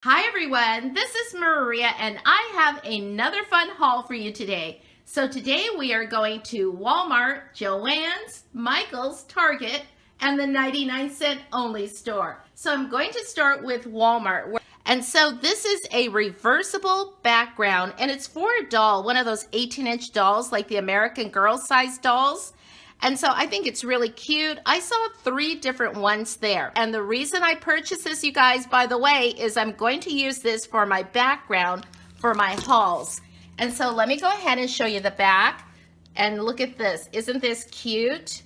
Hi everyone, this is Maria and I have another fun haul for you today. So today we are going to Walmart, Joann's, Michael's, Target, and the 99-cent only store. So I'm going to start with Walmart. And so this is a reversible background and it's for a doll, one of those 18-inch dolls like the American Girl size dolls. And so I think it's really cute. I saw 3 different ones there. And the reason I purchased this, you guys, by the way, is I'm going to use this for my background for my hauls. And so let me go ahead and show you the back. And look at this. Isn't this cute?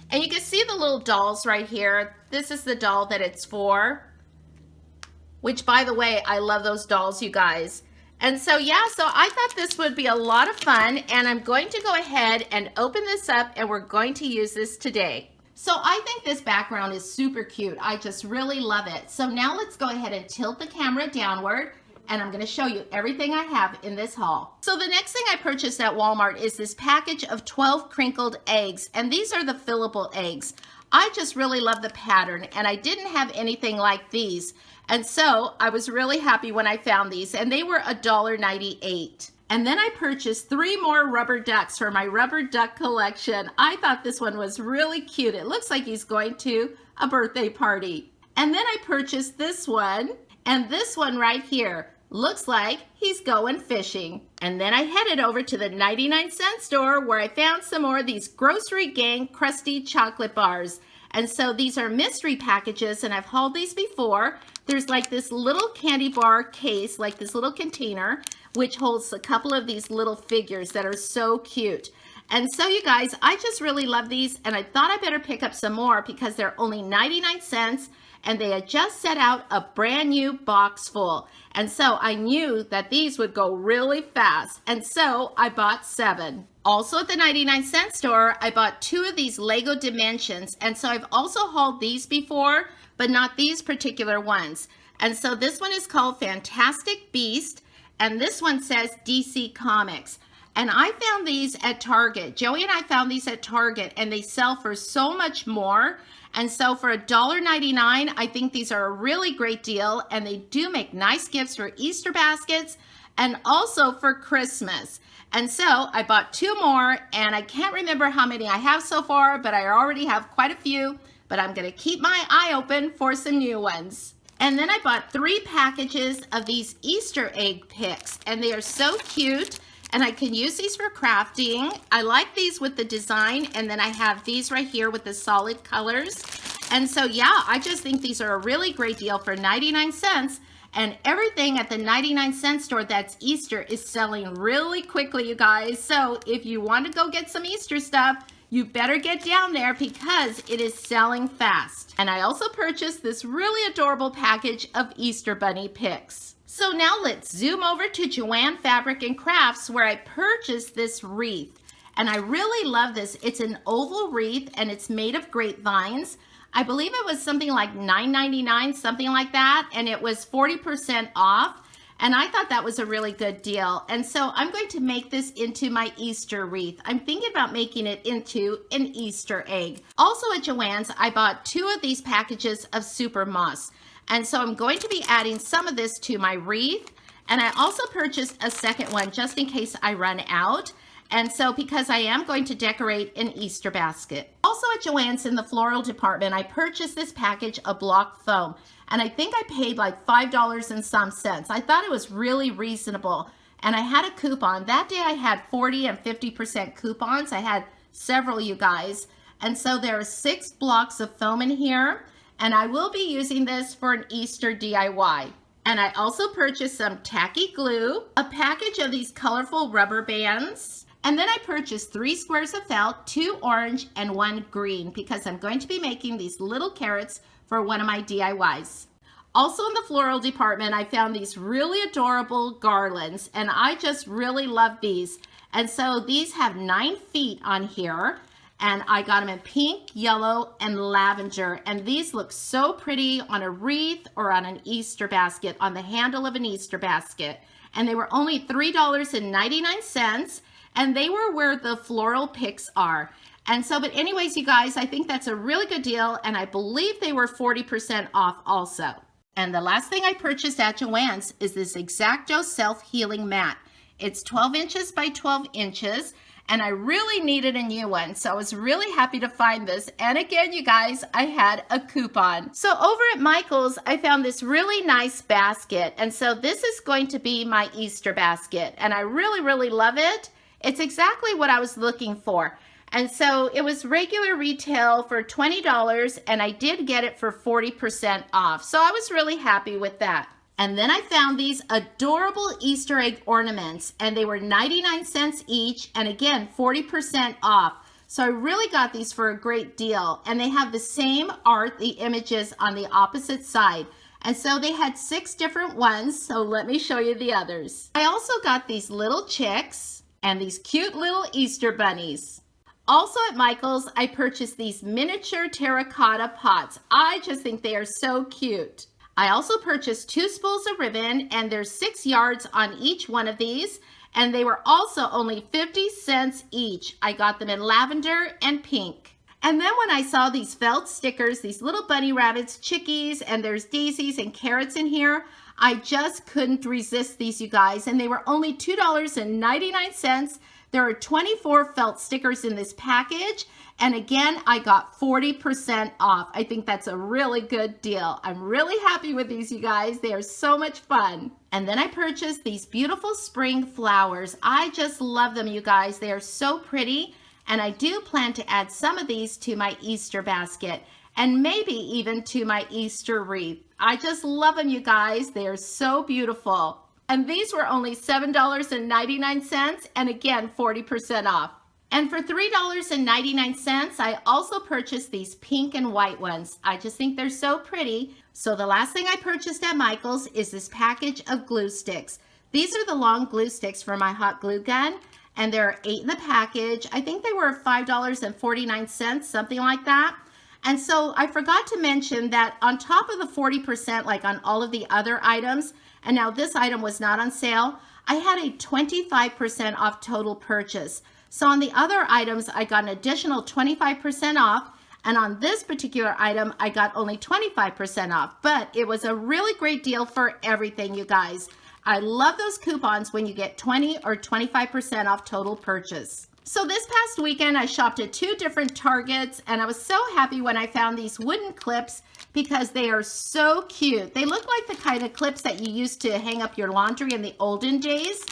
And you can see the little dolls right here. This is the doll that it's for. Which, by the way, I love those dolls, you guys. And so, yeah, so I thought this would be a lot of fun, and I'm going to go ahead and open this up, and we're going to use this today. So I think this background is super cute. I just really love it. So now let's go ahead and tilt the camera downward, and I'm going to show you everything I have in this haul. So the next thing I purchased at Walmart is this package of 12 crinkled eggs, and these are the fillable eggs. I just really love the pattern, and I didn't have anything like these. And so I was really happy when I found these, and they were $1.98. And then I purchased 3 more rubber ducks for my rubber duck collection. I thought this one was really cute. It looks like he's going to a birthday party. And then I purchased this one, and this one right here looks like he's going fishing. And then I headed over to the 99-cent store where I found some more of these Grocery Gang crusty chocolate bars. And so these are mystery packages, and I've hauled these before. There's like this little candy bar case, like this little container, which holds a couple of these little figures that are so cute. And so you guys, I just really love these, and I thought I better pick up some more because they're only 99 cents, and they had just set out a brand new box full. And so I knew that these would go really fast, and so I bought 7. Also at the 99-cent store, I bought 2 of these Lego Dimensions, and so I've also hauled these before, but not these particular ones. And so this one is called Fantastic Beast, and this one says DC Comics. And I found these at Target. Joey and I found these at Target, and they sell for so much more. And so for $1.99, I think these are a really great deal, and they do make nice gifts for Easter baskets and also for Christmas. And so I bought 2 more, and I can't remember how many I have so far, but I already have quite a few, but I'm gonna keep my eye open for some new ones. And then I bought 3 packages of these Easter egg picks, and they are so cute, and I can use these for crafting. I like these with the design, and then I have these right here with the solid colors. And so yeah, I just think these are a really great deal for 99 cents. And everything at the 99-cent store that's Easter is selling really quickly, you guys. So if you want to go get some Easter stuff, you better get down there because it is selling fast. And I also purchased this really adorable package of Easter Bunny picks. So now let's zoom over to Joann Fabric and Crafts where I purchased this wreath. And I really love this. It's an oval wreath and it's made of grapevines. I believe it was something like $9.99, something like that, and it was 40% off, and I thought that was a really good deal. And so I'm going to make this into my Easter wreath. I'm thinking about making it into an Easter egg. Also at Joann's, I bought 2 of these packages of Super Moss, and so I'm going to be adding some of this to my wreath, and I also purchased a second one just in case I run out. And so because I am going to decorate an Easter basket. Also at Joann's in the floral department, I purchased this package of block foam. And I think I paid like $5 and some cents. I thought it was really reasonable. And I had a coupon. That day I had 40 and 50% coupons. I had several, you guys. And so there are 6 blocks of foam in here. And I will be using this for an Easter DIY. And I also purchased some tacky glue, a package of these colorful rubber bands, and then I purchased 3 squares of felt, 2 orange and 1 green because I'm going to be making these little carrots for one of my DIYs. Also in the floral department, I found these really adorable garlands and I just really love these. And so these have 9 feet on here and I got them in pink, yellow, and lavender. And these look so pretty on a wreath or on an Easter basket, on the handle of an Easter basket. And they were only $3.99. And they were where the floral picks are. And so, but anyways, you guys, I think that's a really good deal. And I believe they were 40% off also. And the last thing I purchased at Joann's is this X-Acto self-healing mat. It's 12 inches by 12 inches, and I really needed a new one, so I was really happy to find this. And again, you guys, I had a coupon. So over at Michael's, I found this really nice basket, and so this is going to be my Easter basket, and I really, really love it. It's exactly what I was looking for. And so it was regular retail for $20, and I did get it for 40% off. So I was really happy with that. And then I found these adorable Easter egg ornaments, and they were 99 cents each, and again, 40% off. So I really got these for a great deal. And they have the same art, the images on the opposite side. And so they had 6 different ones, so let me show you the others. I also got these little chicks and these cute little Easter bunnies. Also at Michael's, I purchased these miniature terracotta pots. I just think they are so cute. I also purchased 2 spools of ribbon, and there's 6 yards on each one of these, and they were also only 50 cents each. I got them in lavender and pink. And then when I saw these felt stickers, these little bunny rabbits, chickies, and there's daisies and carrots in here, I just couldn't resist these, you guys, and they were only $2.99. There are 24 felt stickers in this package, and again, I got 40% off. I think that's a really good deal. I'm really happy with these, you guys. They are so much fun. And then I purchased these beautiful spring flowers. I just love them, you guys. They are so pretty, and I do plan to add some of these to my Easter basket, and maybe even to my Easter wreath. I just love them, you guys. They are so beautiful. And these were only $7.99, and again, 40% off. And for $3.99, I also purchased these pink and white ones. I just think they're so pretty. So the last thing I purchased at Michael's is this package of glue sticks. These are the long glue sticks for my hot glue gun, and there are 8 in the package. I think they were $5.49, something like that. And so I forgot to mention that on top of the 40%, like on all of the other items, and now this item was not on sale, I had a 25% off total purchase. So on the other items, I got an additional 25% off, and on this particular item, I got only 25% off. But it was a really great deal for everything, you guys. I love those coupons when you get 20 or 25% off total purchase. So this past weekend, I shopped at 2 different Targets, and I was so happy when I found these wooden clips because they are so cute. They look like the kind of clips that you used to hang up your laundry in the olden days.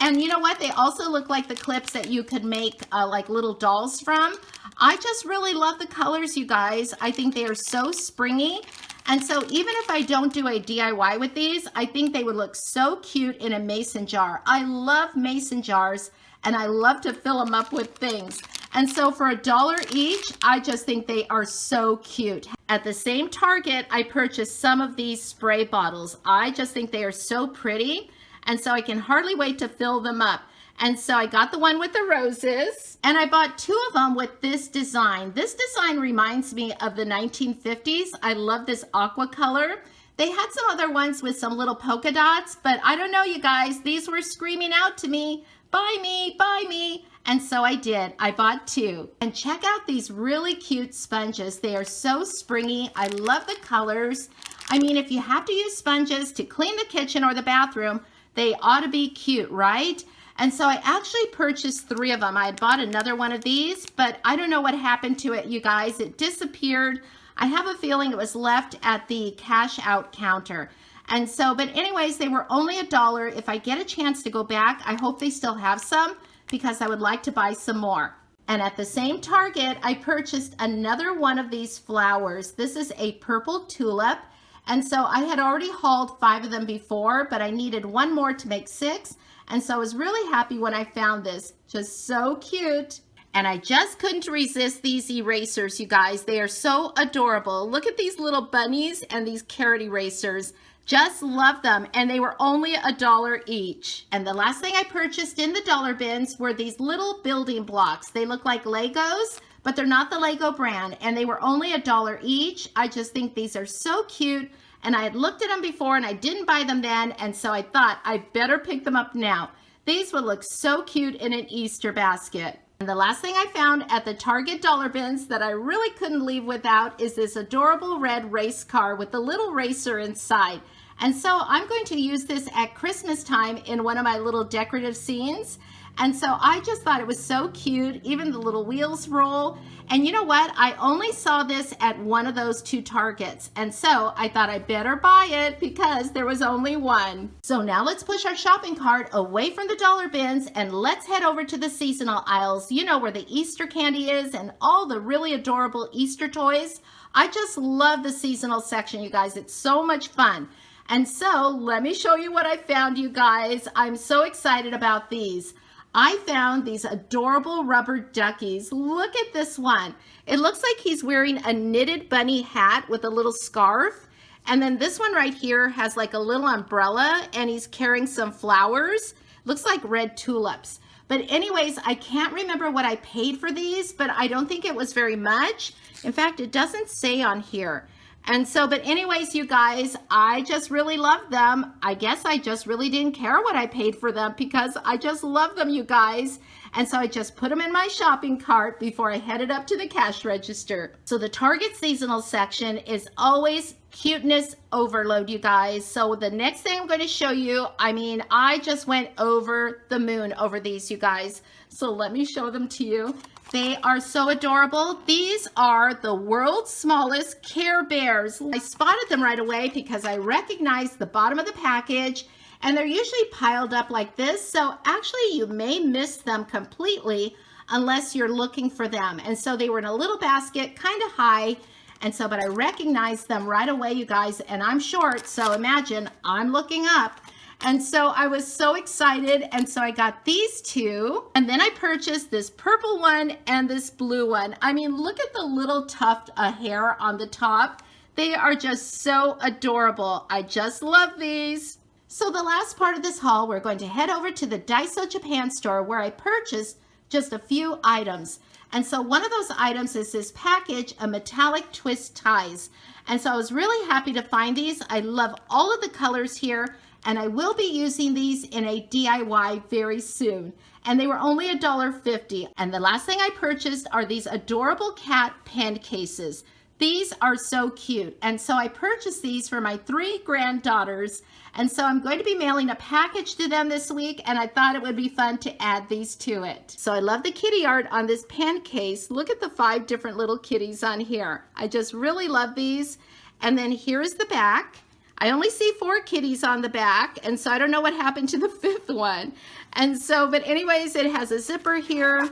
And you know what? They also look like the clips that you could make like little dolls from. I just really love the colors, you guys. I think they are so springy. And so even if I don't do a DIY with these, I think they would look so cute in a mason jar. I love mason jars, and I love to fill them up with things. And so for $1 each, I just think they are so cute. At the same Target, I purchased some of these spray bottles. I just think they are so pretty, and so I can hardly wait to fill them up. And so I got the one with the roses, and I bought 2 of them with this design. This design reminds me of the 1950s. I love this aqua color. They had some other ones with some little polka dots, but I don't know, you guys, these were screaming out to me, buy me, buy me. And so I did. I bought 2. And check out these really cute sponges. They are so springy. I love the colors. I mean, if you have to use sponges to clean the kitchen or the bathroom, they ought to be cute, right? And so I actually purchased 3 of them. I had bought another one of these, but I don't know what happened to it, you guys. It disappeared. I have a feeling it was left at the cash out counter. And so, but anyways, they were only $1. If I get a chance to go back, I hope they still have some, because I would like to buy some more. And at the same Target, I purchased another one of these flowers. This is a purple tulip. And so I had already hauled 5 of them before, but I needed 1 more to make 6. And so I was really happy when I found this. Just so cute. And I just couldn't resist these erasers, you guys. They are so adorable. Look at these little bunnies and these carrot erasers. Just love them, and they were only $1 each. And the last thing I purchased in the dollar bins were these little building blocks. They look like Legos, but they're not the Lego brand, and they were only $1 each. I just think these are so cute, and I had looked at them before, and I didn't buy them then, and so I thought I better pick them up now. These would look so cute in an Easter basket. And the last thing I found at the Target dollar bins that I really couldn't leave without is this adorable red race car with the little racer inside. And so I'm going to use this at Christmas time in one of my little decorative scenes. And so I just thought it was so cute, even the little wheels roll. And you know what? I only saw this at one of those 2 Targets. And so I thought I better buy it because there was only one. So now let's push our shopping cart away from the dollar bins and let's head over to the seasonal aisles. You know, where the Easter candy is and all the really adorable Easter toys. I just love the seasonal section, you guys. It's so much fun. And so let me show you what I found, you guys. I'm so excited about these. I found these adorable rubber duckies. Look at this one. It looks like he's wearing a knitted bunny hat with a little scarf. And then this one right here has like a little umbrella and he's carrying some flowers. Looks like red tulips. But anyways, I can't remember what I paid for these, but I don't think it was very much. In fact, it doesn't say on here. And so, but anyways, you guys, I just really love them. I guess I just really didn't care what I paid for them because I just love them, you guys. And so I just put them in my shopping cart before I headed up to the cash register. So the Target seasonal section is always cuteness overload, you guys. So the next thing I'm going to show you, I mean, I just went over the moon over these, you guys. So let me show them to you. They are so adorable. These are the world's smallest Care Bears. I spotted them right away because I recognized the bottom of the package, and they're usually piled up like this. So actually you may miss them completely unless you're looking for them. And so they were in a little basket, kind of high. And so, but I recognized them right away, you guys, and I'm short. So imagine I'm looking up. And so I was so excited. And so I got these 2. And then I purchased this purple one and this blue one. I mean, look at the little tuft of hair on the top. They are just so adorable. I just love these. So the last part of this haul, we're going to head over to the Daiso Japan store where I purchased just a few items. And so one of those items is this package of metallic twist ties. And so I was really happy to find these. I love all of the colors here. And I will be using these in a DIY very soon. And they were only $1.50. And the last thing I purchased are these adorable cat pen cases. These are so cute. And so I purchased these for my 3 granddaughters. And so I'm going to be mailing a package to them this week. And I thought it would be fun to add these to it. So I love the kitty art on this pen case. Look at the 5 different little kitties on here. I just really love these. And then here is the back. I only see 4 kitties on the back, and so I don't know what happened to the 5th one. And so, but anyways, it has a zipper here.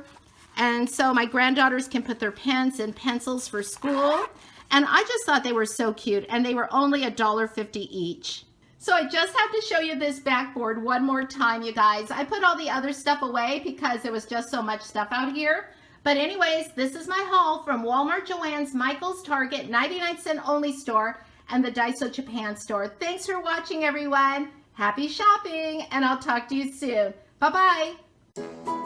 And so my granddaughters can put their pens and pencils for school. And I just thought they were so cute, and they were only $1.50 each. So I just have to show you this backboard one more time, you guys. I put all the other stuff away because there was just so much stuff out here. But anyways, this is my haul from Walmart, Joann's, Michael's, Target, 99-cent only store, and the Daiso Japan store. Thanks for watching, everyone. Happy shopping, and I'll talk to you soon. Bye-bye.